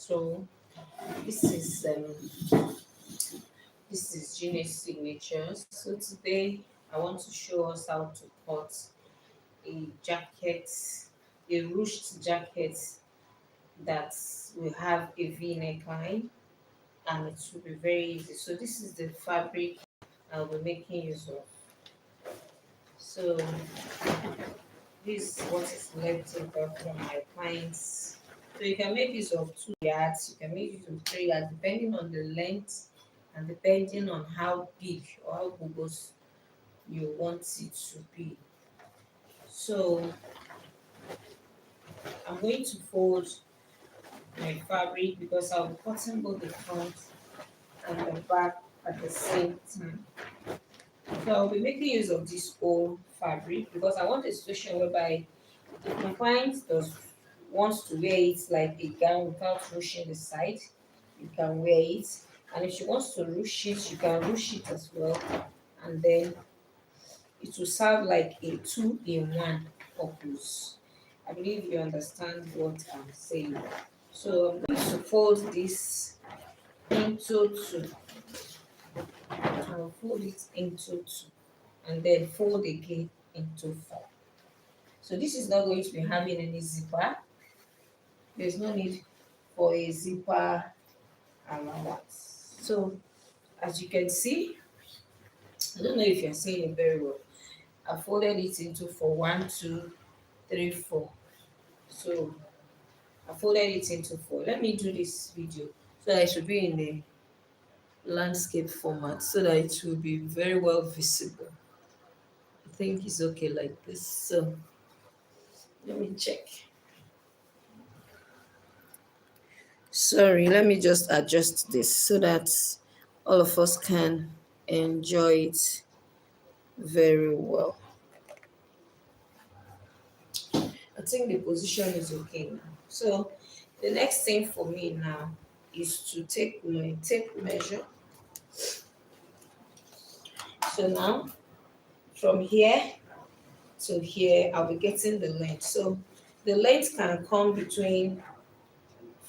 So this is um this is Gina's signatures. So today I want to show us how to cut a jacket, a ruched jacket that will have a V neckline, and it will be very easy. So this is the fabric I'll be making use of. So this is what is left over from my clients. So you can make use of 2 yards, you can make use of 3 yards, depending on the length and depending on how big or how bulbous you want it to be. So I'm going to fold my fabric because I'll be cutting both the front and the back at the same time. So I'll be making use of this old fabric because I want a situation whereby if my client does wants to wear it like a gown without ruching the side, you can wear it. And if she wants to ruche it, you can ruche it as well. And then it will serve like a two-in-one purpose. I believe you understand what I'm saying. So I'm going to fold this into two. I'll fold it into two and then fold again into four. So this is not going to be having any zipper. There's no need for a zipper allowance. So as you can see, I don't know if you're seeing it very well. I folded it into four, 1, 2, 3, 4. So I folded it into four. Let me do this video so that it should be in the landscape format so that it will be very well visible. I think it's okay like this. So let me check. Sorry, let me just adjust this so that all of us can enjoy it very well. I think the position is okay now. So the next thing for me now is to take my tape measure. So now from here to here, I'll be getting the length. So the length can come between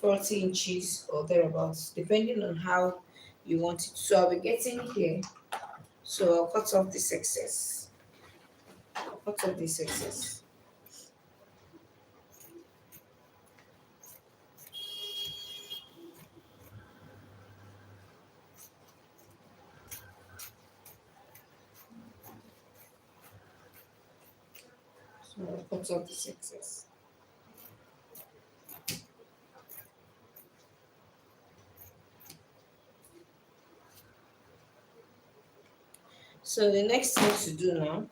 40 inches or thereabouts, depending on how you want it. So I'll be getting here. So I'll cut off this excess. I'll cut off this excess. So I'll cut off this excess. So the next thing to do now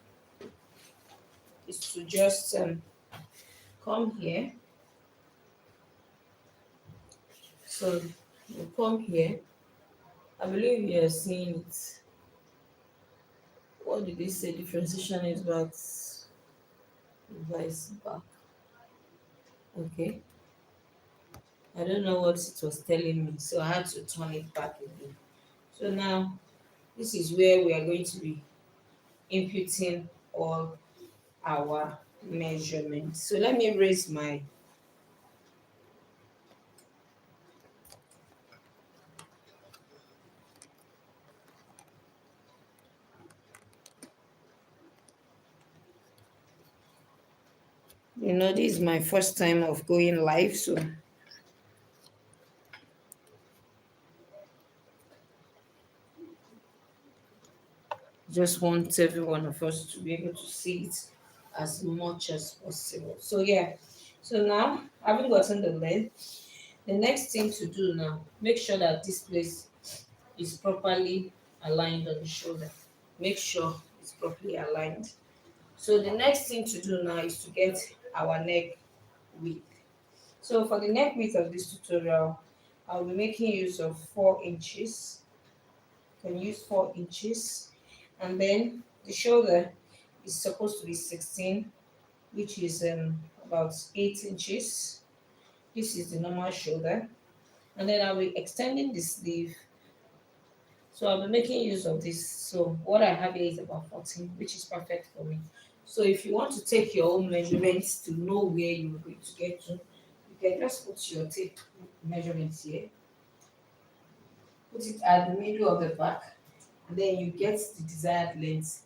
is to just come here. So you come here. I believe you are seeing it. What did they say? Differentiation is back, vice back. Okay. I don't know what it was telling me, so I had to turn it back again. So now this is where we are going to be inputting all our measurements. So let me raise my this is my first time of going live, so just want every one of us to be able to see it as much as possible. So yeah, so now having gotten the length, the next thing to do now, make sure that this place is properly aligned on the shoulder. Make sure it's properly aligned. So the next thing to do now is to get our neck width. So for the neck width of this tutorial, I'll be making use of 4 inches. You can use 4 inches. And then the shoulder is supposed to be 16, which is about 8 inches. This is the normal shoulder. And then I'll be extending the sleeve. So I'll be making use of this. So what I have here is about 14, which is perfect for me. So if you want to take your own measurements to know where you're going to get to, you you can just put your tape measurements here, put it at the middle of the back, and then you get the desired length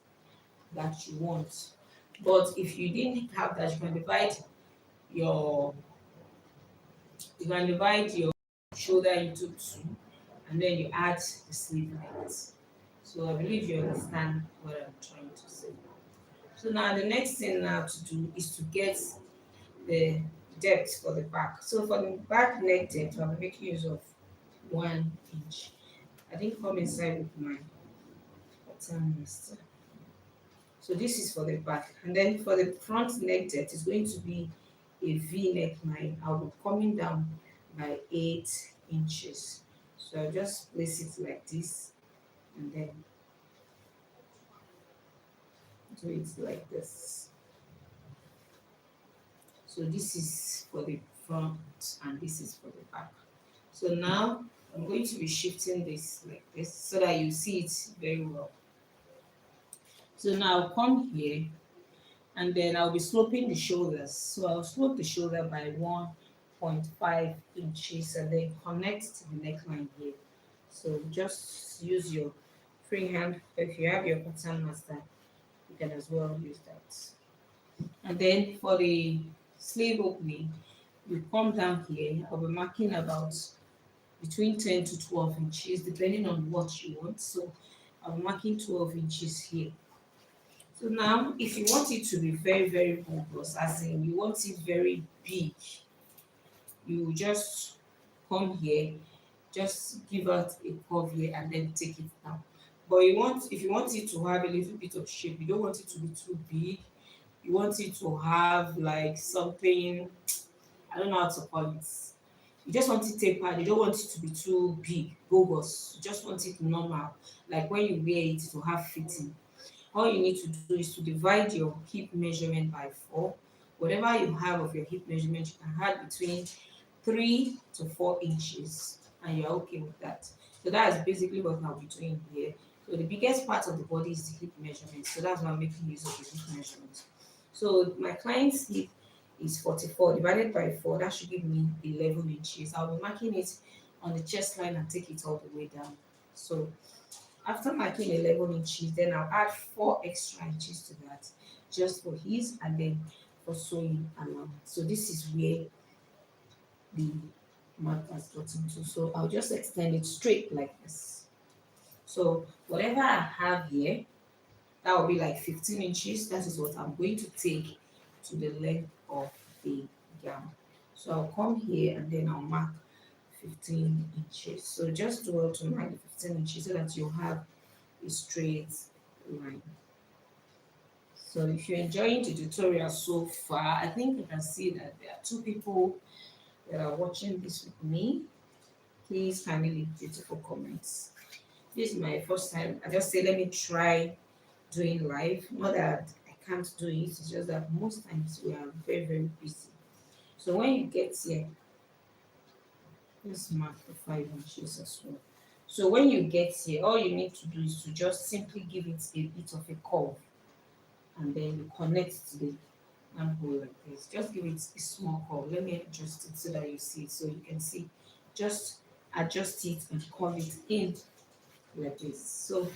that you want. But if you didn't have that, your you can divide your shoulder into two, and then you add the sleeve length. So I believe you understand what I'm trying to say. So now the next thing now to do is to get the depth for the back. So for the back neck depth, I'm making use of 1 inch. I didn't come inside with my pattern master. So this is for the back. And then for the front neck depth, it's going to be a V neckline. I'll be coming down by 8 inches. So I'll just place it like this and then do it like this. So this is for the front and this is for the back. So now I'm going to be shifting this like this so that you see it very well. So now I'll come here and then I'll be sloping the shoulders. So I'll slope the shoulder by 1.5 inches and then connect to the neckline here. So just use your free hand. If you have your pattern master, you can as well use that. And then for the sleeve opening, you come down here. I'll be marking about between 10 to 12 inches, depending on what you want. So I'm marking 12 inches here. So now, if you want it to be very, very bulbous, as in you want it very big, you just come here, just give out a curve here and then take it down. But if you want it to have a little bit of shape, you don't want it to be too big. You want it to have like something, I don't know how to call it. You just want it tapered. You don't want it to be too big, bulbous. You just want it normal. Like when you wear it to have fitting. All you need to do is to divide your hip measurement by 4. Whatever you have of your hip measurement, you can add between 3 to 4 inches, and you're okay with that. So that is basically what I'll be doing here. So the biggest part of the body is the hip measurement. So that's why I'm making use of the hip measurement. So my client's hip is 44 divided by 4. That should give me 11 inches. I'll be marking it on the chest line and take it all the way down. So after marking 11 inches, then I'll add 4 extra inches to that just for his and then for sewing along. So this is where the mark has gotten to. So I'll just extend it straight like this. So whatever I have here, that will be like 15 inches. That is what I'm going to take to the length of the gown. So I'll come here and then I'll mark 15 inches. So just do well to mark the 15 inches so that you have a straight line. So if you're enjoying the tutorial so far, I think you can see that there are 2 people that are watching this with me. Please kindly leave beautiful comments. This is my first time. I just say let me try doing live. Not that I can't do it, it's just that most times we are very, very busy. So when you get here, let's mark the 5 inches as well. So when you get here, all you need to do is to just simply give it a bit of a curve and then you connect to the armhole like this. Just give it a small curve. Let me adjust it so that you see it. So you can see, just adjust it and curve it in like this. So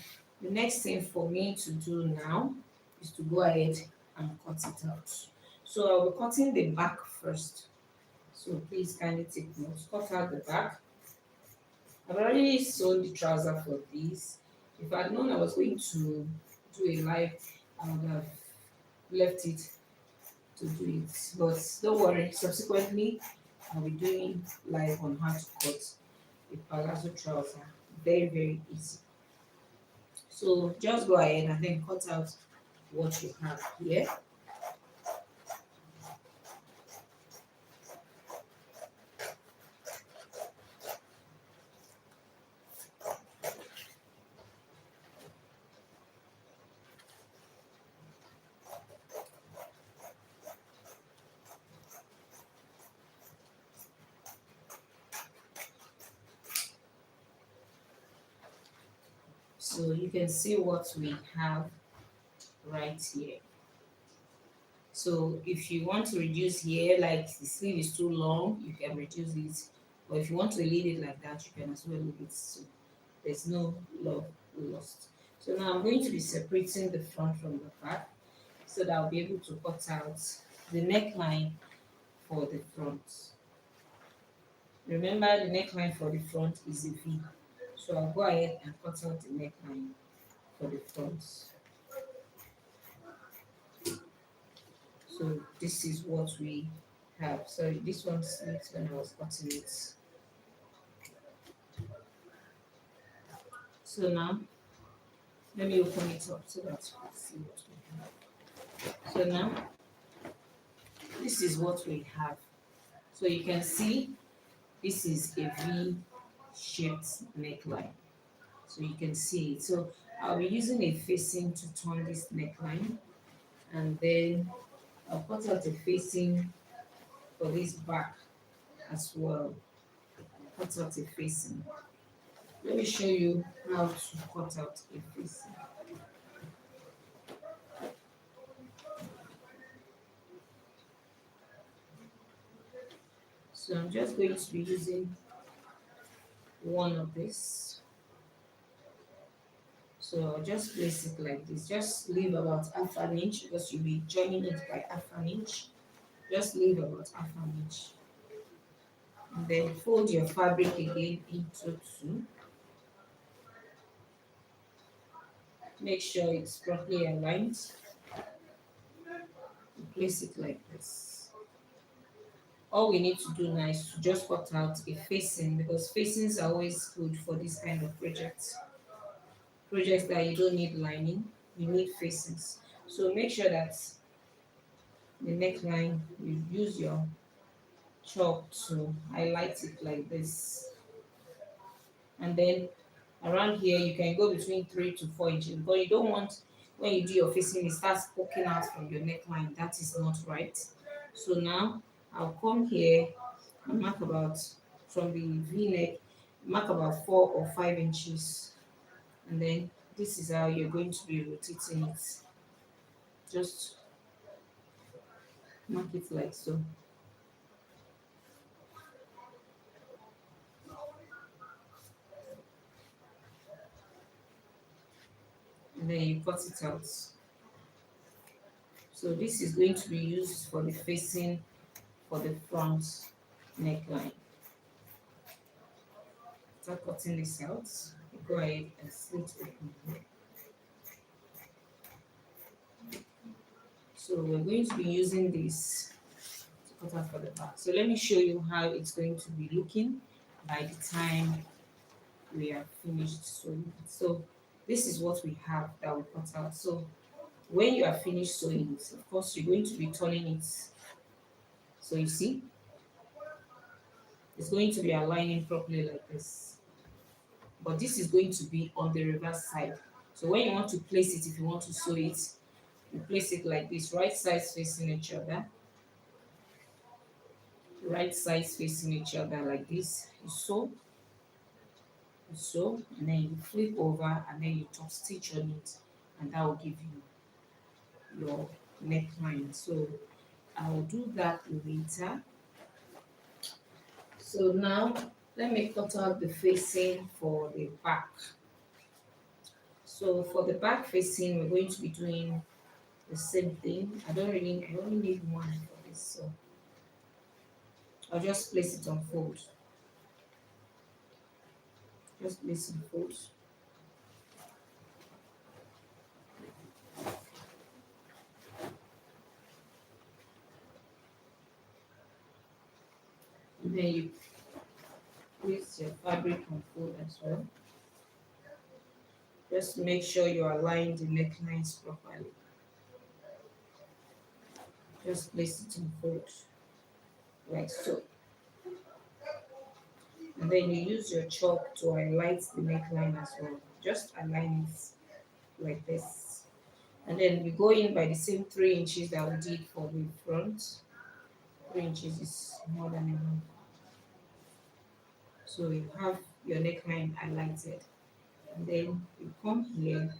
the next thing for me to do now is to go ahead and cut it out. So I'll be cutting the back first. So please kindly take notes. Cut out the back. I've already sewn the trouser for this. If I'd known I was going to do a live, I would have left it to do it. But don't worry, subsequently I'll be doing live on how to cut a palazzo trouser. Very, very easy. So just go ahead and then cut out what you have here. So you can see what we have right here. So if you want to reduce here, like the sleeve is too long, you can reduce it. But if you want to leave it like that, you can as well leave it. So there's no love lost. So now I'm going to be separating the front from the back so that I'll be able to cut out the neckline for the front. Remember, the neckline for the front is a V. So I'll go ahead and cut out the neckline for the front. So this is what we have. So this one slipped when I was cutting it. So now let me open it up so that you can see what we have. So now this is what we have. So you can see this is a V shaped neckline. So you can see it. So I'll be using a facing to turn this neckline, and then I'll cut out a facing for this back as well. Cut out a facing. Let me show you how to cut out a facing. So I'm just going to be using one of this. So I'll just place it like this. Just leave about half an inch because you'll be joining it by half an inch. Just leave about half an inch. And then fold your fabric again into two. Make sure it's properly aligned. Place it like this. All we need to do now is to just cut out a facing, because facings are always good for this kind of projects. Projects that you don't need lining, you need facings. So make sure that the neckline, you use your chalk to highlight it like this. And then around here, you can go between 3 to 4 inches, but you don't want, when you do your facing, it starts poking out from your neckline. That is not right. So now I'll come here and mark about, from the V-neck, mark about 4 or 5 inches, and then this is how you're going to be rotating it. Just mark it like so. And then you cut it out. So this is going to be used for the facing for the front neckline. After cutting this out, you go ahead and slit open here. So we're going to be using this to cut out for the back. So let me show you how it's going to be looking by the time we are finished sewing. So this is what we have that we cut out. So when you are finished sewing it, of course you're going to be turning it. So you see, it's going to be aligning properly like this. But this is going to be on the reverse side. So when you want to place it, if you want to sew it, you place it like this, right sides facing each other. Right sides facing each other like this. You sew, and then you flip over, and then you top stitch on it, and that will give you your neckline. So I will do that later. So now let me cut out the facing for the back. So for the back facing, we're going to be doing the same thing. I only need one for this, so I'll just place it on fold. Just place it on fold. And then you place your fabric on fold as well. Just make sure you align the necklines properly. Just place it on fold like so. And then you use your chalk to highlight the neckline as well. Just align it like this. And then we go in by the same 3 inches that we did for the front. 3 inches is more than enough. So you have your neckline highlighted. And then you come here,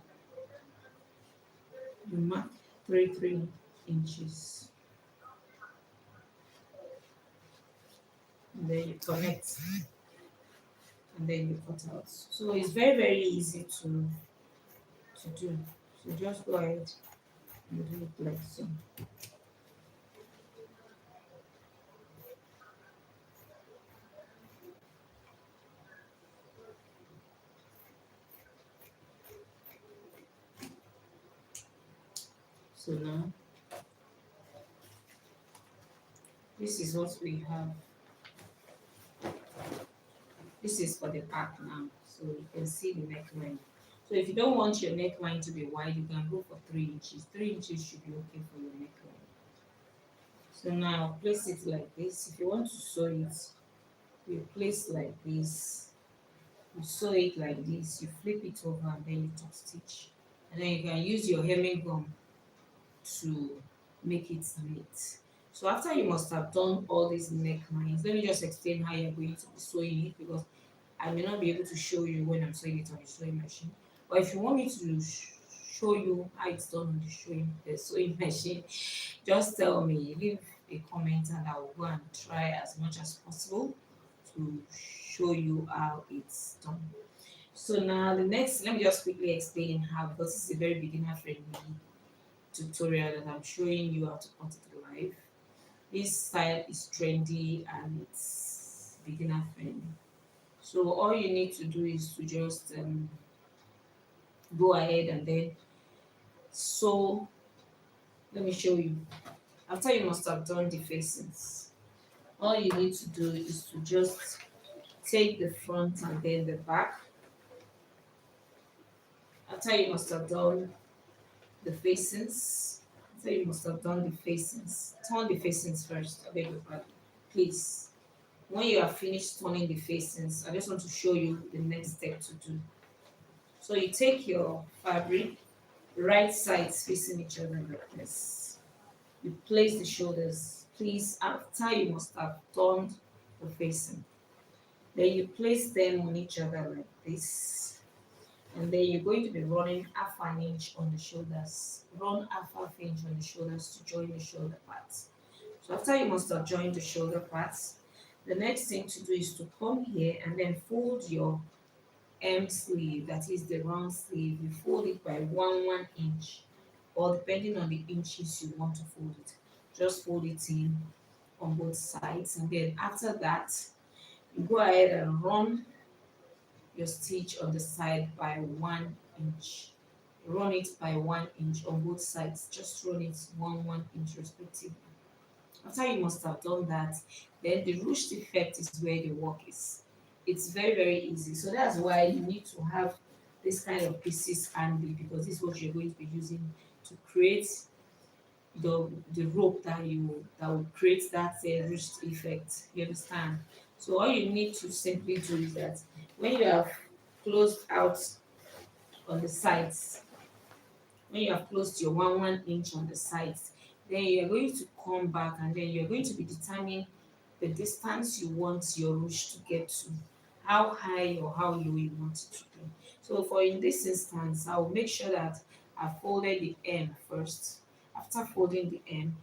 you mark 3 inches. and then you connect, and then you cut out. So it's very, very easy to do. So just go ahead and do it like so. So now this is what we have. This is for the back now. So you can see the neckline. So if you don't want your neckline to be wide, you can go for 3 inches. 3 inches should be okay for your neckline. So now place it like this. If you want to sew it, you place like this. You sew it like this. You flip it over and then you top stitch. And then you can use your hemming gum to make it neat. So after you must have done all these necklines, let me just explain how you're going to be sewing it, because I may not be able to show you when I'm sewing it on the sewing machine. But if you want me to show you how it's done on the sewing machine, just tell me, leave a comment, and I will go and try as much as possible to show you how it's done. So now the next, let me just quickly explain how, because this is a very beginner friendly tutorial that I'm showing you how to cut it live. This style is trendy and it's beginner friendly. So all you need to do is to just go ahead and then sew. Let me show you. After you must have done the facings, all you need to do is to just take the front and then the back. After you must have done the facings, after you must have done the facings, turn the facings first. I beg your pardon, please. When you are finished turning the facings, I just want to show you the next step to do. So you take your fabric, right sides facing each other like this. You place the shoulders. Please, after you must have turned the facing. Then you place them on each other like this. And then you're going to be running half an inch on the shoulders. Run half inch on the shoulders to join the shoulder parts. So after you must have joined the shoulder parts, the next thing to do is to come here and then fold your sleeve, that is the round sleeve. You fold it by 1 inch, or depending on the inches you want to fold it. Just fold it in on both sides, and then after that, you go ahead and run your stitch on the side by 1 inch. Run it by 1 inch on both sides. Just run it 1 inch respectively. After you must have done that, then the ruched effect is where the work is. It's very, very easy. So that's why you need to have this kind of pieces handy, because this is what you're going to be using to create the rope that will create that ruched effect. You understand? So all you need to simply do is that when you have closed out on the sides, when you have closed your 1 inch on the sides, then you're going to come back and then you're going to be determining the distance you want your ruche to get to, how high or how low you want it to be. So for in this instance, I will make sure that I folded the M first. After folding the M,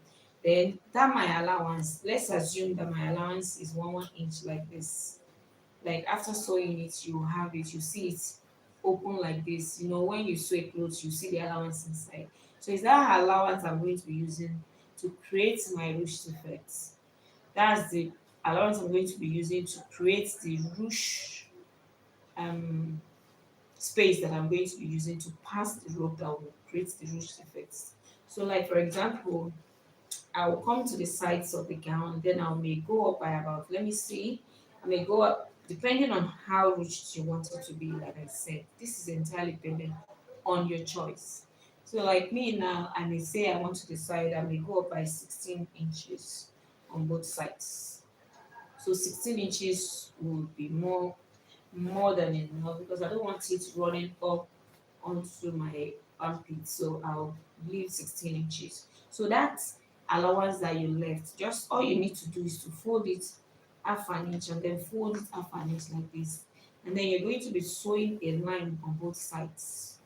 then that my allowance, let's assume that my allowance is 1 inch like this. Like after sewing it, you have it, you see it open like this. You know, when you sew clothes, you see the allowance inside. So it's that allowance I'm going to be using to create my ruched effects. That's the allowance I'm going to be using to create the ruche um, space that I'm going to be using to pass the rope that will create the ruched effects. So like for example, I will come to the sides of the gown, then I may go up by about, let me see, I may go up depending on how rich you want it to be. Like I said, this is entirely dependent on your choice. So like me now, I may say I want to decide, I may go up by 16 inches on both sides. So 16 inches would be more than enough, because I don't want it running up onto my armpit. So I'll leave 16 inches. So that allowance that you left, just all you need to do is to fold it half an inch and then fold it half an inch like this. And then you're going to be sewing a line on both sides.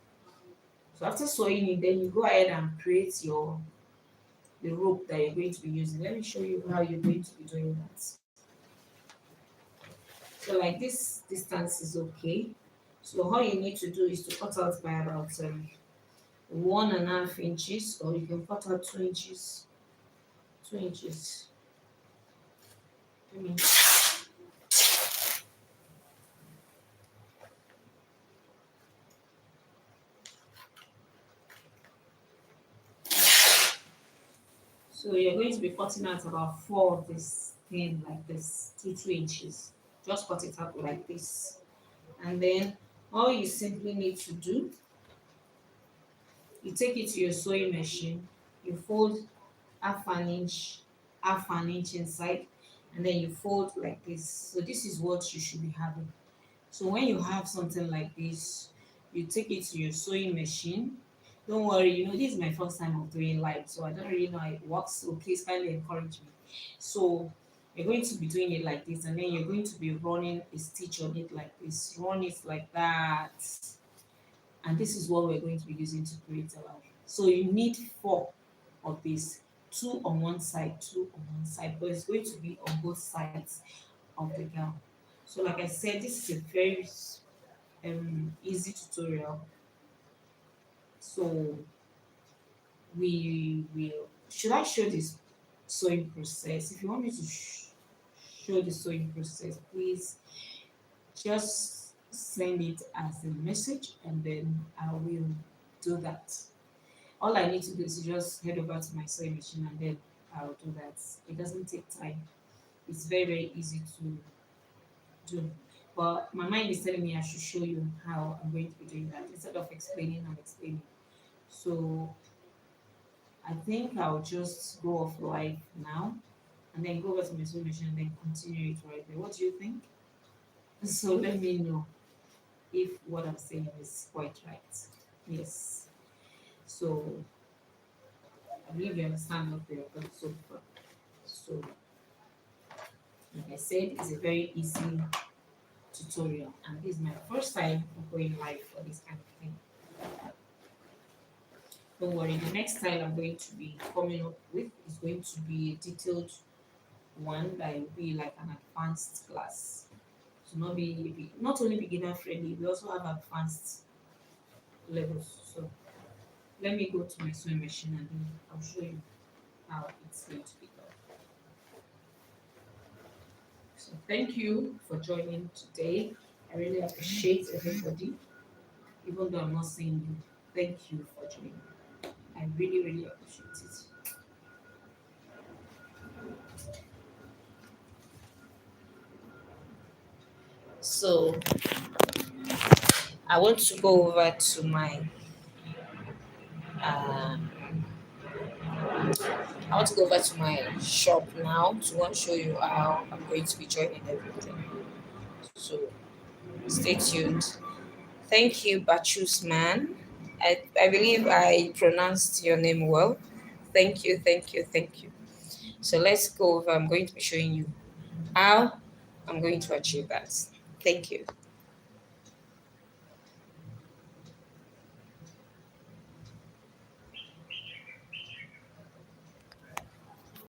So after sewing it, then you go ahead and create the rope that you're going to be using. Let me show you how you're going to be doing that. So like this distance is okay. So all you need to do is to cut out by about 1.5 inches, or you can cut out 2 inches. 2 inches. I mean, so you're going to be cutting out about four of this thing like this, 2 2 inches. Just cut it out like this, and then all you simply need to do, you take it to your sewing machine, you fold half an inch inside, and then you fold like this. So this is what you should be having. So when you have something like this, you take it to your sewing machine. Don't worry, this is my first time of doing live, so I don't really know how it works. So please kindly encourage me. So you're going to be doing it like this, and then you're going to be running a stitch on it like this. Run it like that. And this is what we're going to be using to create a line. So you need four of these, two on one side, two on one side, but it's going to be on both sides of the gown. So like I said, this is a very easy tutorial. So we will, should I show this sewing process? If you want me to show the sewing process, please just send it as a message, and then I will do that. All I need to do is just head over to my sewing machine, and then I'll do that. It doesn't take time. It's very, very easy to do. But my mind is telling me I should show you how I'm going to be doing that instead of explaining and explaining. So I think I'll just go off live now, and then go over to my sewing machine and then continue it right there. What do you think? So let me know if what I'm saying is quite right. Yes. So I believe you understand what we have done so far. So like I said, it's a very easy tutorial, and this is my first time of going live for this kind of thing. Don't worry, the next style I'm going to be coming up with is going to be a detailed one that will be like an advanced class. So not only beginner friendly, we also have advanced levels. So let me go to my sewing machine, and then I'll show you how it's going to be done. So thank you for joining today. I really appreciate everybody, even though I'm not seeing you. Thank you for joining. I really, really appreciate it. So I want to go over to my uh, I want to go over to my shop now to want to show you how I'm going to be joining everything. So stay tuned. Thank you, Bachus man. I believe I pronounced your name well. Thank you, thank you, thank you. So let's go over. I'm going to be showing you how I'm going to achieve that. Thank you.